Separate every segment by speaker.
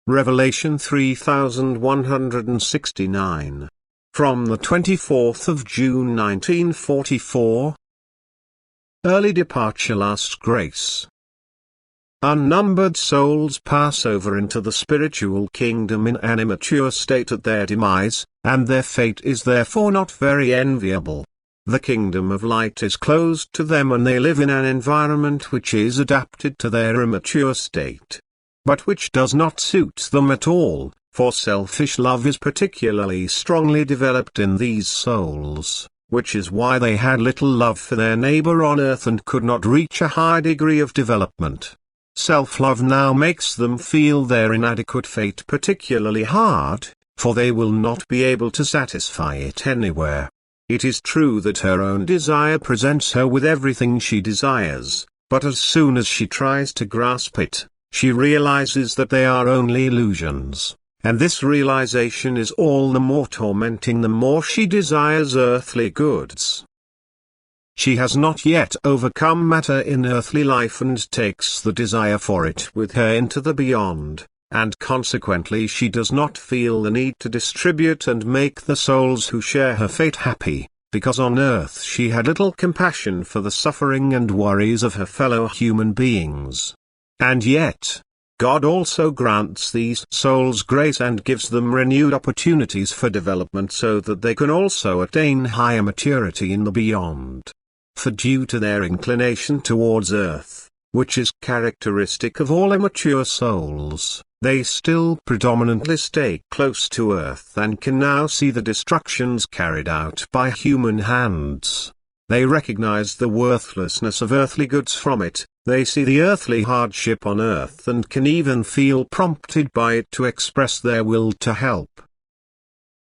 Speaker 1: Revelation 3169. From the 24th of June 1944. Early departure, last grace. Unnumbered souls pass over into the spiritual kingdom in an immature state at their demise, and their fate is therefore not very enviable. The kingdom of light is closed to them and they live in an environment which is adapted to their immature state, but which does not suit them at all, for selfish love is particularly strongly developed in these souls, which is why they had little love for their neighbor on earth and could not reach a high degree of development. Self-love now makes them feel their inadequate fate particularly hard, for they will not be able to satisfy it anywhere. It is true that her own desire presents her with everything she desires, but as soon as she tries to grasp it, she realizes that they are only illusions, and this realization is all the more tormenting the more she desires earthly goods. She has not yet overcome matter in earthly life and takes the desire for it with her into the beyond, and consequently she does not feel the need to distribute and make the souls who share her fate happy, because on earth she had little compassion for the suffering and worries of her fellow human beings. And yet, God also grants these souls grace and gives them renewed opportunities for development so that they can also attain higher maturity in the beyond. For due to their inclination towards earth, which is characteristic of all immature souls, they still predominantly stay close to earth and can now see the destructions carried out by human hands. They recognize the worthlessness of earthly goods from it, they see the earthly hardship on earth and can even feel prompted by it to express their will to help.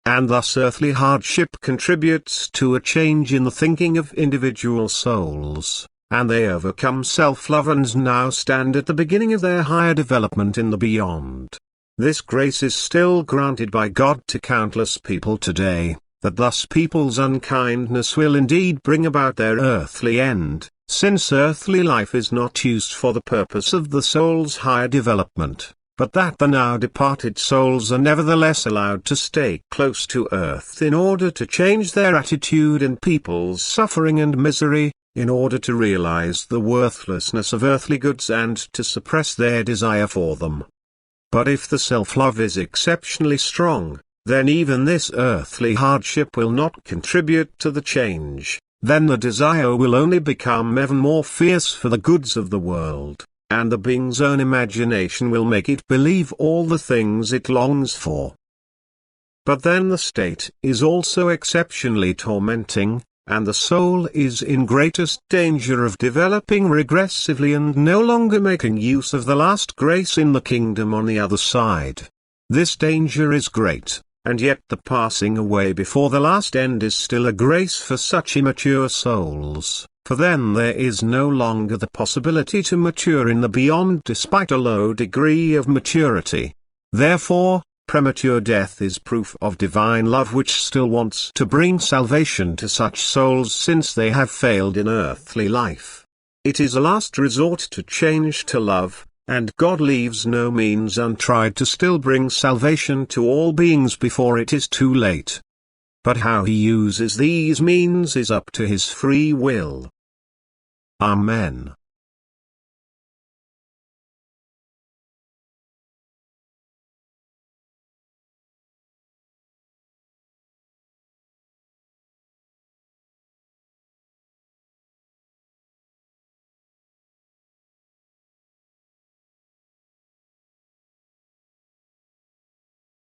Speaker 1: And thus earthly hardship contributes to a change in the thinking of individual souls, and they overcome self-love and now stand at the beginning of their higher development in the beyond. This grace is still granted by God to countless people today, that thus people's unkindness will indeed bring about their earthly end, since earthly life is not used for the purpose of the soul's higher development, but that the now departed souls are nevertheless allowed to stay close to earth in order to change their attitude in people's suffering and misery, in order to realize the worthlessness of earthly goods and to suppress their desire for them. But if the self-love is exceptionally strong, then even this earthly hardship will not contribute to the change, then the desire will only become ever more fierce for the goods of the world, and the being's own imagination will make it believe all the things it longs for. But then the state is also exceptionally tormenting, and the soul is in greatest danger of developing regressively and no longer making use of the last grace in the kingdom on the other side. This danger is great, and yet the passing away before the last end is still a grace for such immature souls, for then there is no longer the possibility to mature in the beyond despite a low degree of maturity. Therefore, premature death is proof of divine love which still wants to bring salvation to such souls since they have failed in earthly life. It is a last resort to change to love, and God leaves no means untried to still bring salvation to all beings before it is too late. But how he uses these means is up to his free will. Amen.